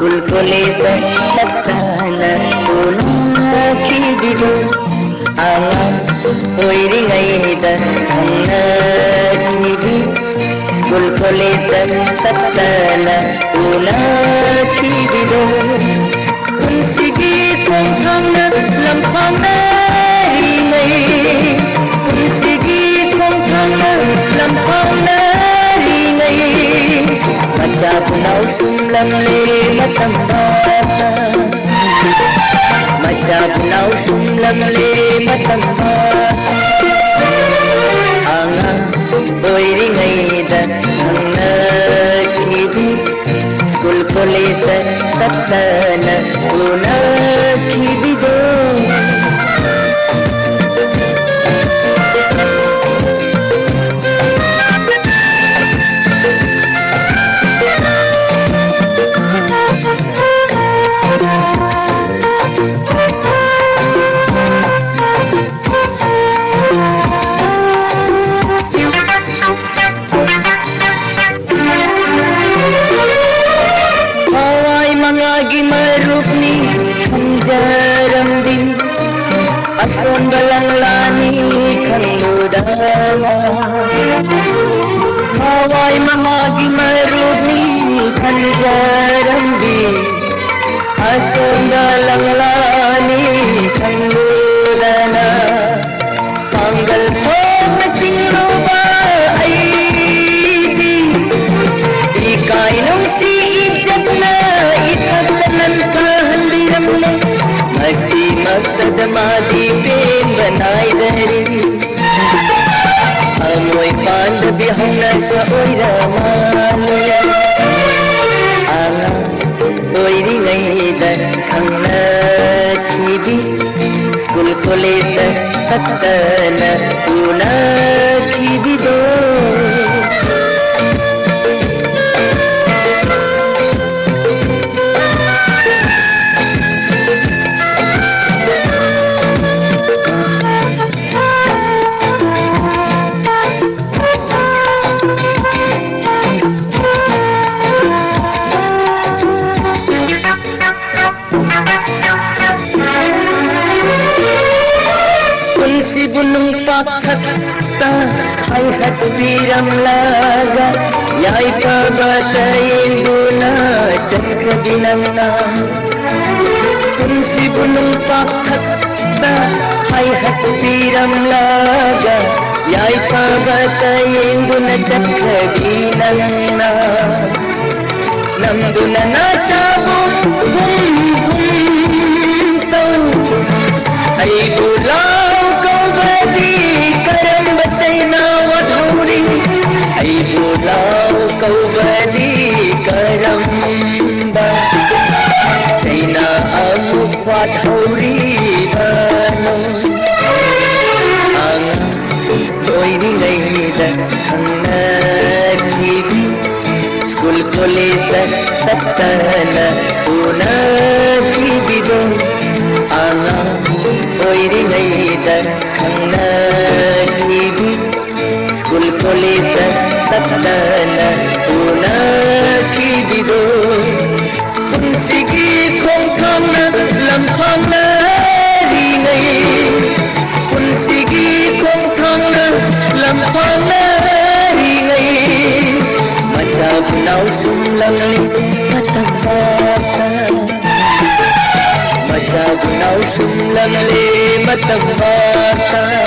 School college nagtana una kibido ang oiring ay hangna kibi School college nagtana una kibido kung sige kung hangna lampang na ringay kung sige kung hangna lampang na ringay Macapunaw sumlamli matambata Macapunaw sumlamli matambata Angang boy ringay dan ang nagkibig School police tatana unagkibido Gimarup ni kanjaram din Ason balang lani kang ludala Hawai mga gimarup ni kanjaram din Ason balang lani kang ludala Tanggal po macingro ba ay di Ikay nung si ijat na Masih magdadamadi pin banay dari Amoy pandabihang nasa oiramalaya Anga oy ringaydan kang nakibi School college katana unakibido Bunung pakta ay hatiram laga Yay pabatayin muna dyan ka ginangna Kung si bunung pakta ay hatiram laga Yay pabatayin muna dyan ka ginangna Namduna na tabong bum taw ay gulaw करम बचैना वधौरी आई बुलाओ कौबली करम बचैना अमुक वधौरी बनो आंगा कोई नहीं दखना किबी स्कूल कॉलेज तत्तना उना किबी दो आंगा कोई नहीं दखना किबी स्कूल कॉलेज तत्तना unakibido kung sige kung hangna lampang na ringay kung sige kung hangna lampang na ringay Macapunaw sumlamli matambata Macapunaw sumlamli matambata